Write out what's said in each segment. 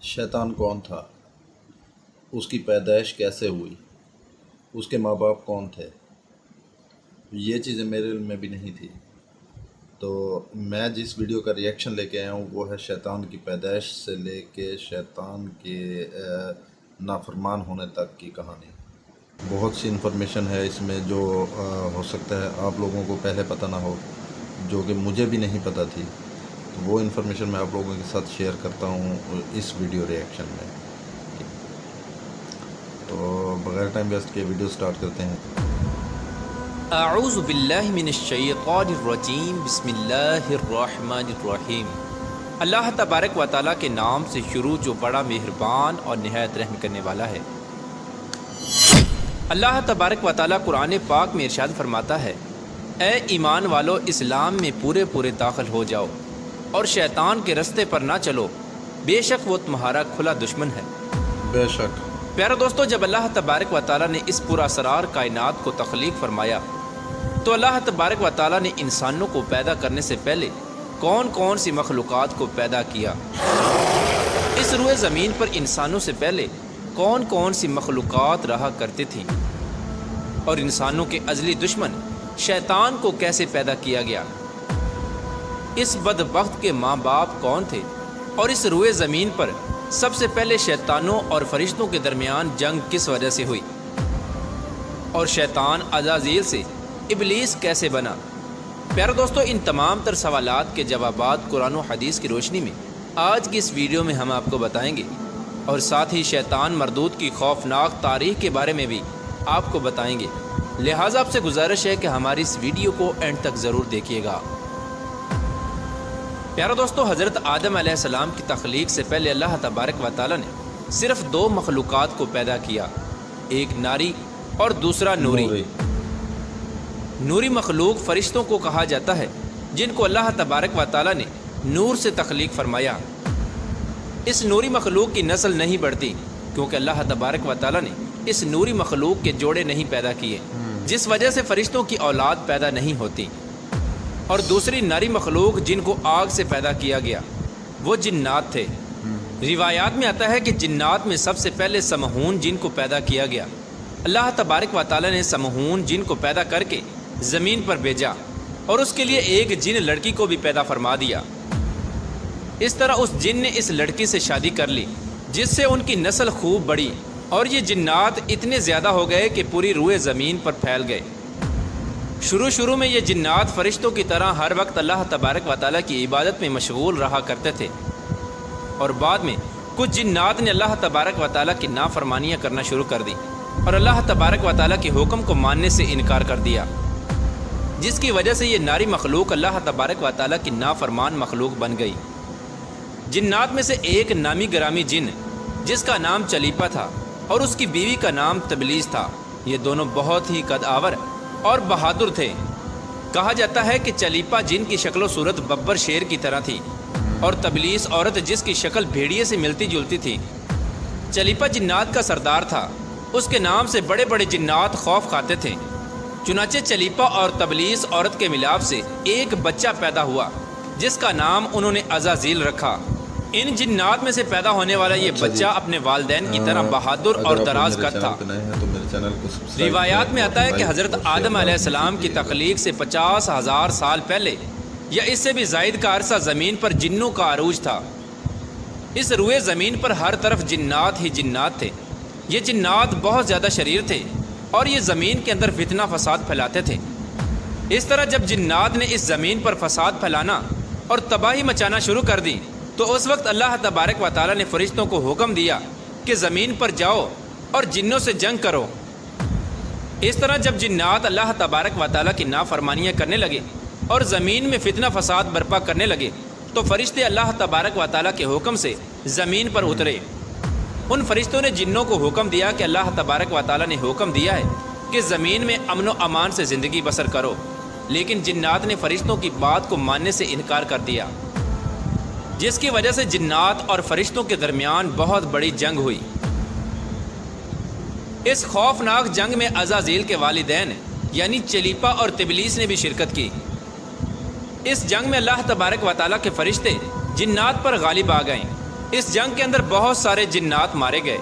شیطان کون تھا؟ اس کی پیدائش کیسے ہوئی؟ اس کے ماں باپ کون تھے؟ یہ چیزیں میرے علم میں بھی نہیں تھی۔ تو میں جس ویڈیو کا ریئیکشن لے کے آیا ہوں وہ ہے شیطان کی پیدائش سے لے کے شیطان کے نافرمان ہونے تک کی کہانی۔ بہت سی انفارمیشن ہے اس میں جو ہو سکتا ہے آپ لوگوں کو پہلے پتہ نہ ہو، جو کہ مجھے بھی نہیں پتہ تھی۔ تو وہ انفارمیشن میں آپ لوگوں کے ساتھ شیئر کرتا ہوں اس ویڈیو ریئیکشن میں۔ تو بغیر ٹائم ویسٹ کے ویڈیو سٹارٹ کرتے ہیں۔ اعوذ باللہ من الشیطان الرجیم، بسم اللہ الرحمن الرحیم۔ اللہ تبارک و تعالیٰ کے نام سے شروع جو بڑا مہربان اور نہایت رحم کرنے والا ہے۔ اللہ تبارک و تعالیٰ قرآن پاک میں ارشاد فرماتا ہے، اے ایمان والو، اسلام میں پورے پورے داخل ہو جاؤ اور شیطان کے رستے پر نہ چلو، بے شک وہ تمہارا کھلا دشمن ہے۔ بے شک پیارے دوستو، جب اللہ تبارک و تعالیٰ نے اس پورا اسرار کائنات کو تخلیق فرمایا تو اللہ تبارک و تعالیٰ نے انسانوں کو پیدا کرنے سے پہلے کون کون سی مخلوقات کو پیدا کیا؟ اس روئے زمین پر انسانوں سے پہلے کون کون سی مخلوقات رہا کرتی تھیں؟ اور انسانوں کے ازلی دشمن شیطان کو کیسے پیدا کیا گیا؟ اس بدبخت کے ماں باپ کون تھے؟ اور اس روئے زمین پر سب سے پہلے شیطانوں اور فرشتوں کے درمیان جنگ کس وجہ سے ہوئی؟ اور شیطان عزازیل سے ابلیس کیسے بنا؟ پیارے دوستو، ان تمام تر سوالات کے جوابات قرآن و حدیث کی روشنی میں آج کی اس ویڈیو میں ہم آپ کو بتائیں گے، اور ساتھ ہی شیطان مردود کی خوفناک تاریخ کے بارے میں بھی آپ کو بتائیں گے۔ لہٰذا آپ سے گزارش ہے کہ ہماری اس ویڈیو کو اینڈ تک ضرور دیکھیے گا۔ پیارے دوستو، حضرت آدم علیہ السلام کی تخلیق سے پہلے اللہ تبارک و تعالیٰ نے صرف دو مخلوقات کو پیدا کیا، ایک ناری اور دوسرا نوری۔ نوری مخلوق فرشتوں کو کہا جاتا ہے، جن کو اللہ تبارک و تعالیٰ نے نور سے تخلیق فرمایا۔ اس نوری مخلوق کی نسل نہیں بڑھتی کیونکہ اللہ تبارک و تعالیٰ نے اس نوری مخلوق کے جوڑے نہیں پیدا کیے، جس وجہ سے فرشتوں کی اولاد پیدا نہیں ہوتی۔ اور دوسری ناری مخلوق جن کو آگ سے پیدا کیا گیا وہ جنات تھے۔ روایات میں آتا ہے کہ جنات میں سب سے پہلے سمہون جن کو پیدا کیا گیا۔ اللہ تبارک و تعالیٰ نے سمہون جن کو پیدا کر کے زمین پر بھیجا اور اس کے لیے ایک جن لڑکی کو بھی پیدا فرما دیا۔ اس طرح اس جن نے اس لڑکی سے شادی کر لی، جس سے ان کی نسل خوب بڑھی، اور یہ جنات اتنے زیادہ ہو گئے کہ پوری روئے زمین پر پھیل گئے۔ شروع میں یہ جنات فرشتوں کی طرح ہر وقت اللہ تبارک و تعالیٰ کی عبادت میں مشغول رہا کرتے تھے، اور بعد میں کچھ جنات نے اللہ تبارک و تعالیٰ کی نافرمانیاں کرنا شروع کر دی اور اللہ تبارک و تعالیٰ کے حکم کو ماننے سے انکار کر دیا، جس کی وجہ سے یہ ناری مخلوق اللہ تبارک و تعالیٰ کی نافرمان مخلوق بن گئی۔ جنات میں سے ایک نامی گرامی جن جس کا نام چلیپا تھا اور اس کی بیوی کا نام تبلیس تھا، یہ دونوں بہت ہی قد آور اور بہادر تھے۔ کہا جاتا ہے کہ چلیپا جن کی شکل و صورت ببر شیر کی طرح تھی اور تبلیس عورت جس کی شکل بھیڑیے سے ملتی جلتی تھی۔ چلیپا جنات کا سردار تھا، اس کے نام سے بڑے بڑے جنات خوف کھاتے تھے۔ چنانچہ چلیپا اور تبلیس عورت کے ملاپ سے ایک بچہ پیدا ہوا جس کا نام انہوں نے عزازیل رکھا۔ ان جنات میں سے پیدا ہونے والا یہ بچہ اپنے والدین کی طرح بہادر اور دراز قد تھا۔ روایات میں آتا ہے کہ حضرت آدم علیہ السلام کی تخلیق سے 50,000 سال پہلے یا اس سے بھی زائد کا عرصہ زمین پر جنوں کا عروج تھا۔ اس روئے زمین پر ہر طرف جنات ہی جنات تھے۔ یہ جنات بہت زیادہ شریر تھے اور یہ زمین کے اندر فتنہ فساد پھیلاتے تھے۔ اس طرح جب جنات نے اس زمین پر فساد پھیلانا اور تباہی مچانا شروع کر دی تو اس وقت اللہ تبارک و تعالیٰ نے فرشتوں کو حکم دیا کہ زمین پر جاؤ اور جنوں سے جنگ کرو۔ اس طرح جب جنات اللہ تبارک و تعالیٰ کی نافرمانیاں کرنے لگے اور زمین میں فتنہ فساد برپا کرنے لگے تو فرشتے اللہ تبارک و تعالیٰ کے حکم سے زمین پر اترے۔ ان فرشتوں نے جنوں کو حکم دیا کہ اللہ تبارک و تعالیٰ نے حکم دیا ہے کہ زمین میں امن و امان سے زندگی بسر کرو، لیکن جنات نے فرشتوں کی بات کو ماننے سے انکار کر دیا، جس کی وجہ سے جنات اور فرشتوں کے درمیان بہت بڑی جنگ ہوئی۔ اس خوفناک جنگ میں عزازیل کے والدین یعنی چلیپا اور تبلیس نے بھی شرکت کی۔ اس جنگ میں اللہ تبارک و تعالیٰ کے فرشتے جنات پر غالب آ گئے۔ اس جنگ کے اندر بہت سارے جنات مارے گئے،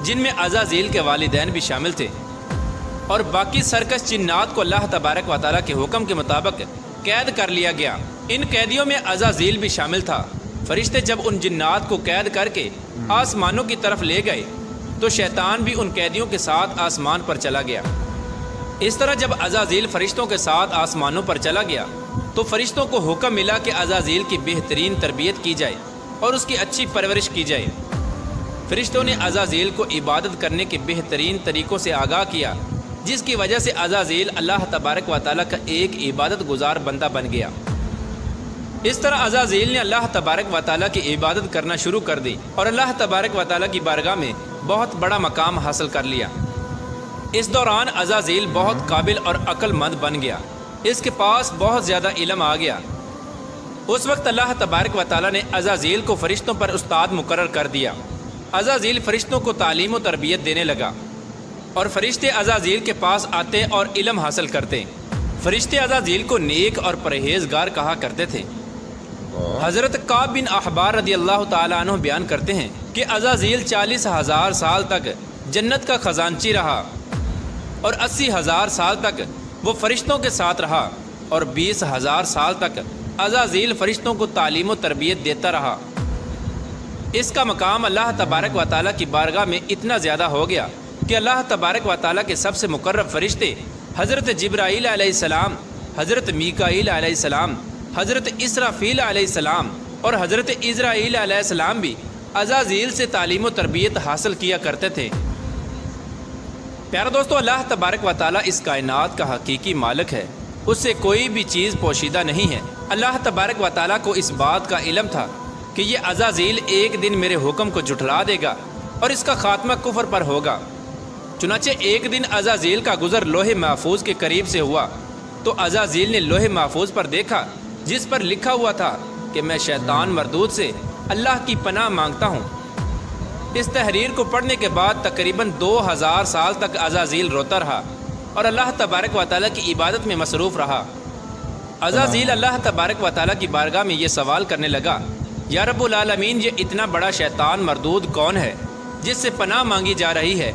جن میں عزازیل کے والدین بھی شامل تھے، اور باقی سرکش جنات کو اللہ تبارک و تعالیٰ کے حکم کے مطابق قید کر لیا گیا۔ ان قیدیوں میں عزازیل بھی شامل تھا۔ فرشتے جب ان جنات کو قید کر کے آسمانوں کی طرف لے گئے تو شیطان بھی ان قیدیوں کے ساتھ آسمان پر چلا گیا۔ اس طرح جب عزازیل فرشتوں کے ساتھ آسمانوں پر چلا گیا تو فرشتوں کو حکم ملا کہ عزازیل کی بہترین تربیت کی جائے اور اس کی اچھی پرورش کی جائے۔ فرشتوں نے عزازیل کو عبادت کرنے کے بہترین طریقوں سے آگاہ کیا، جس کی وجہ سے عزازیل اللہ تبارک و تعالیٰ کا ایک عبادت گزار بندہ بن گیا۔ اس طرح عزازیل نے اللہ تبارک و تعالیٰ کی عبادت کرنا شروع کر دی اور اللہ تبارک و تعالیٰ کی بارگاہ میں بہت بڑا مقام حاصل کر لیا۔ اس دوران عزازیل بہت قابل اور عقل مند بن گیا، اس کے پاس بہت زیادہ علم آ گیا۔ اس وقت اللہ تبارک و تعالیٰ نے عزازیل کو فرشتوں پر استاد مقرر کر دیا۔ عزازیل فرشتوں کو تعلیم و تربیت دینے لگا اور فرشتے عزازیل کے پاس آتے اور علم حاصل کرتے۔ فرشتے عزازیل کو نیک اور پرہیزگار کہا کرتے تھے۔ حضرت کعب بن احبار رضی اللہ تعالیٰ عنہ بیان کرتے ہیں کہ عزازیل 40,000 سال تک جنت کا خزانچی رہا اور 80,000 سال تک وہ فرشتوں کے ساتھ رہا اور 20,000 سال تک عزازیل فرشتوں کو تعلیم و تربیت دیتا رہا۔ اس کا مقام اللہ تبارک و تعالیٰ کی بارگاہ میں اتنا زیادہ ہو گیا کہ اللہ تبارک و تعالیٰ کے سب سے مقرب فرشتے حضرت جبرائیل علیہ السلام، حضرت میکائیل علیہ السلام، حضرت اسرافیل علیہ السلام اور حضرت عزرائیل علیہ السلام بھی عزازیل سے تعلیم و تربیت حاصل کیا کرتے تھے۔ پیارا دوستو، اللہ تبارک و تعالیٰ اس کائنات کا حقیقی مالک ہے، اس سے کوئی بھی چیز پوشیدہ نہیں ہے۔ اللہ تبارک و تعالیٰ کو اس بات کا علم تھا کہ یہ عزازیل ایک دن میرے حکم کو جھٹلا دے گا اور اس کا خاتمہ کفر پر ہوگا۔ چنانچہ ایک دن عزازیل کا گزر لوح محفوظ کے قریب سے ہوا تو عزازیل نے لوح محفوظ پر دیکھا جس پر لکھا ہوا تھا کہ میں شیطان مردود سے اللہ کی پناہ مانگتا ہوں۔ اس تحریر کو پڑھنے کے بعد تقریباً 2000 سال تک عزازیل روتا رہا اور اللہ تبارک و تعالیٰ کی عبادت میں مصروف رہا۔ عزازیل اللہ تبارک و تعالیٰ کی بارگاہ میں یہ سوال کرنے لگا، یا رب العالمین، یہ اتنا بڑا شیطان مردود کون ہے جس سے پناہ مانگی جا رہی ہے؟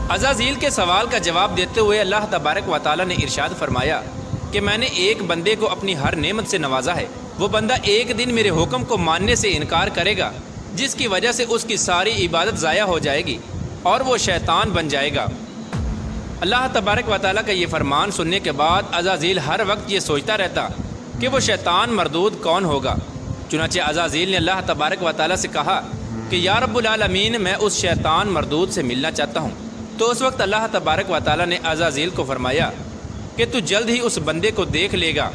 عزازیل کے سوال کا جواب دیتے ہوئے اللہ تبارک و تعالیٰ نے ارشاد فرمایا کہ میں نے ایک بندے کو اپنی ہر نعمت سے نوازا ہے، وہ بندہ ایک دن میرے حکم کو ماننے سے انکار کرے گا جس کی وجہ سے اس کی ساری عبادت ضائع ہو جائے گی اور وہ شیطان بن جائے گا۔ اللہ تبارک و تعالیٰ کا یہ فرمان سننے کے بعد عزازیل ہر وقت یہ سوچتا رہتا کہ وہ شیطان مردود کون ہوگا۔ چنانچہ عزازیل نے اللہ تبارک و تعالیٰ سے کہا کہ یا رب العالمین، میں اس شیطان مردود سے ملنا چاہتا ہوں۔ تو اس وقت اللہ تبارک و تعالیٰ نے عزازیل کو فرمایا کہ تو جلد ہی اس بندے کو دیکھ لے گا۔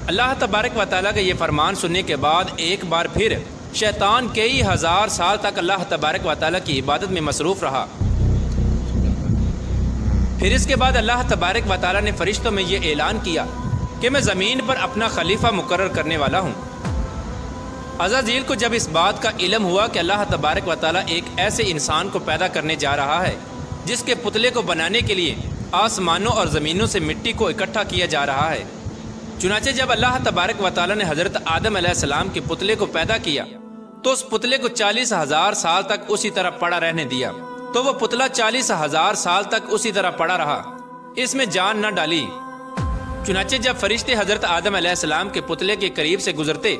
اللہ تبارک و تعالیٰ کا یہ فرمان سننے کے بعد ایک بار پھر شیطان کئی ہزار سال تک اللہ تبارک و تعالیٰ کی عبادت میں مصروف رہا۔ پھر اس کے بعد اللہ تبارک و تعالیٰ نے فرشتوں میں یہ اعلان کیا کہ میں زمین پر اپنا خلیفہ مقرر کرنے والا ہوں۔ عزازیل کو جب اس بات کا علم ہوا کہ اللہ تبارک و تعالیٰ ایک ایسے انسان کو پیدا کرنے جا رہا ہے جس کے پتلے کو بنانے کے لیے آسمانوں اور زمینوں سے مٹی کو اکٹھا کیا جا رہا ہے، چنانچہ جب اللہ تبارک و تعالیٰ نے حضرت آدم علیہ السلام کے پتلے کو پیدا کیا تو اس پتلے کو 40,000 سال تک اسی طرح پڑا رہنے دیا، تو وہ پتلا 40,000 سال تک اسی طرح پڑا رہا، اس میں جان نہ ڈالی۔ چنانچہ جب فرشتے حضرت آدم علیہ السلام کے پتلے کے قریب سے گزرتے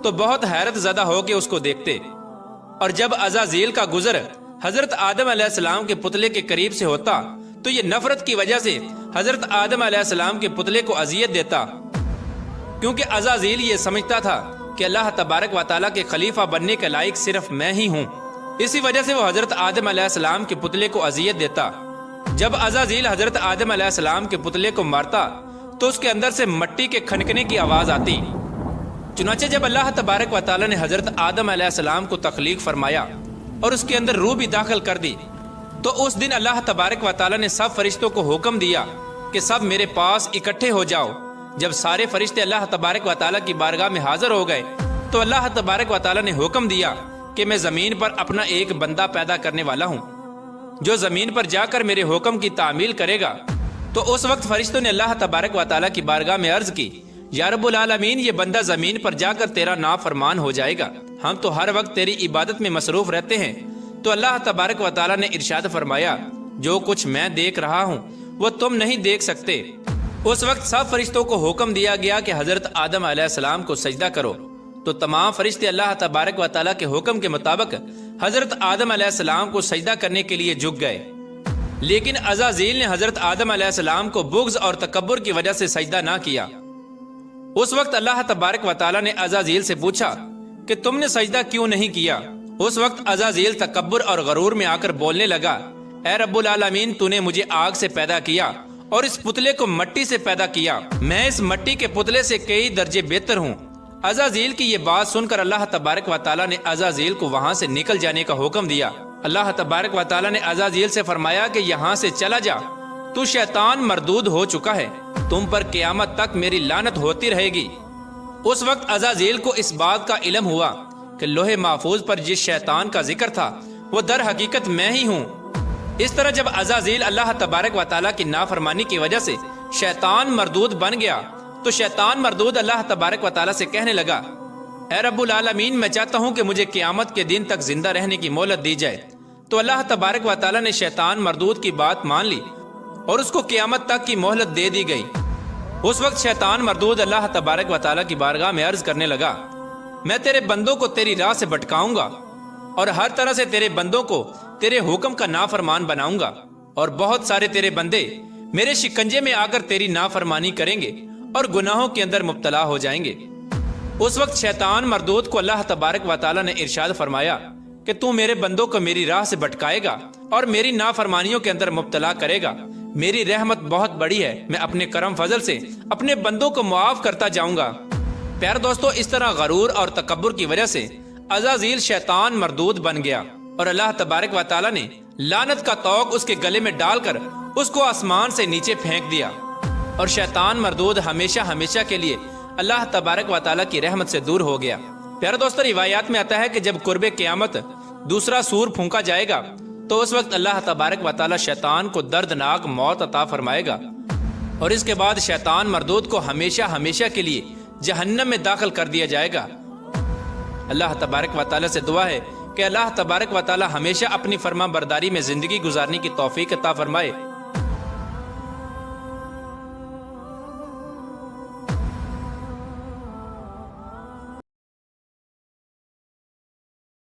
تو بہت حیرت زدہ ہو کے اس کو دیکھتے، اور جب عزازیل کا گزر حضرت آدم علیہ السلام کے پتلے کے قریب سے ہوتا تو یہ نفرت کی وجہ سے حضرت آدم علیہ السلام کے پتلے کو اذیت دیتا، کیونکہ عزازیل یہ سمجھتا تھا کہ اللہ تبارک و تعالیٰ کے خلیفہ بننے کے لائق صرف میں ہی ہوں، اسی وجہ سے وہ حضرت آدم علیہ السلام کے پتلے کو اذیت دیتا۔ جب عزازیل حضرت آدم علیہ السلام کے پتلے کو مارتا تو اس کے اندر سے مٹی کے کھنکنے کی آواز آتی۔ چنانچہ جب اللہ تبارک و تعالیٰ نے حضرت آدم علیہ السلام کو تخلیق فرمایا اور اس کے اندر روح بھی داخل کر دی تو اس دن اللہ تبارک و تعالیٰ نے سب فرشتوں کو حکم دیا کہ سب میرے پاس اکٹھے ہو جاؤ۔ جب سارے فرشتے اللہ تبارک و تعالیٰ کی بارگاہ میں حاضر ہو گئے تو اللہ تبارک و تعالیٰ نے حکم دیا کہ میں زمین پر اپنا ایک بندہ پیدا کرنے والا ہوں جو زمین پر جا کر میرے حکم کی تعمیل کرے گا۔ تو اس وقت فرشتوں نے اللہ تبارک و تعالیٰ کی بارگاہ میں عرض کی، یا رب العالمین، یہ بندہ زمین پر جا کر تیرا نافرمان ہو جائے گا، ہم تو ہر وقت تیری عبادت میں مصروف رہتے ہیں۔ تو اللہ تبارک و تعالیٰ نے ارشاد فرمایا، جو کچھ میں دیکھ رہا ہوں وہ تم نہیں دیکھ سکتے۔ اس وقت سب فرشتوں کو حکم دیا گیا کہ حضرت آدم علیہ السلام کو سجدہ کرو، تو تمام فرشتے اللہ تبارک و تعالیٰ کے حکم کے مطابق حضرت آدم علیہ السلام کو سجدہ کرنے کے لیے جھک گئے، لیکن عزازیل نے حضرت آدم علیہ السلام کو بغض اور تکبر کی وجہ سے سجدہ نہ کیا۔ اس وقت اللہ تبارک و تعالیٰ نے عزازیل سے پوچھا کہ تم نے سجدہ کیوں نہیں کیا؟ اس وقت عزازیل تکبر اور غرور میں آ کر بولنے لگا، اے رب العالمین، تو نے مجھے آگ سے پیدا کیا اور اس پتلے کو مٹی سے پیدا کیا، میں اس مٹی کے پتلے سے کئی درجے بہتر ہوں۔ عزازیل کی یہ بات سن کر اللہ تبارک و تعالیٰ نے عزازیل کو وہاں سے نکل جانے کا حکم دیا۔ اللہ تبارک و تعالیٰ نے عزازیل سے فرمایا کہ یہاں سے چلا جا، تو شیطان مردود ہو چکا ہے، تم پر قیامت تک میری لعنت ہوتی رہے گی۔ اس وقت عزازیل کو اس بات کا علم ہوا کہ لوح محفوظ پر جس شیطان کا ذکر تھا وہ در حقیقت میں ہی ہوں۔ اس طرح جب عزازیل اللہ تبارک و تعالیٰ کی نافرمانی کی وجہ سے شیطان مردود بن گیا تو شیطان مردود اللہ تبارک و تعالیٰ سے کہنے لگا، اے رب العالمین، میں چاہتا ہوں کہ مجھے قیامت کے دن تک زندہ رہنے کی مہلت دی جائے۔ تو اللہ تبارک و تعالیٰ نے شیطان مردود کی بات مان لی اور اس کو قیامت تک کی مہلت دے دی گئی۔ اس وقت شیطان مردود اللہ تبارک و تعالیٰ کی بارگاہ میں عرض کرنے لگا، میں تیرے بندوں کو تیری راہ سے بھٹکاؤں گا اور ہر طرح سے تیرے بندوں کو تیرے حکم کا نافرمان بناؤں گا، اور بہت سارے تیرے بندے میرے شکنجے میں آ کر تیری نافرمانی کریں گے اور گناہوں کے اندر مبتلا ہو جائیں گے۔ اس وقت شیطان مردود کو اللہ تبارک و تعالیٰ نے ارشاد فرمایا کہ تو میرے بندوں کو میری راہ سے بھٹکائے گا اور میری نافرمانیوں کے اندر مبتلا کرے گا، میری رحمت بہت بڑی ہے، میں اپنے کرم فضل سے اپنے بندوں کو معاف کرتا جاؤں گا۔ پیارے دوستو، اس طرح غرور اور تکبر کی وجہ سے عزازیل شیطان مردود بن گیا اور اللہ تبارک و تعالیٰ نے لعنت کا طوق اس کے گلے میں ڈال کر اس کو آسمان سے نیچے پھینک دیا، اور شیطان مردود ہمیشہ ہمیشہ کے لیے اللہ تبارک و تعالیٰ کی رحمت سے دور ہو گیا۔ پیارے دوستو، روایات میں آتا ہے کہ جب قرب قیامت دوسرا سور پھونکا جائے گا تو اس وقت اللہ تبارک و تعالیٰ شیطان کو دردناک موت عطا فرمائے گا، اور اس کے بعد شیطان مردود کو ہمیشہ ہمیشہ کے لیے جہنم میں داخل کر دیا جائے گا۔ اللہ تبارک و تعالیٰ سے دعا ہے کہ اللہ تبارک و تعالیٰ ہمیشہ اپنی فرما برداری میں زندگی گزارنے کی توفیق عطا فرمائے۔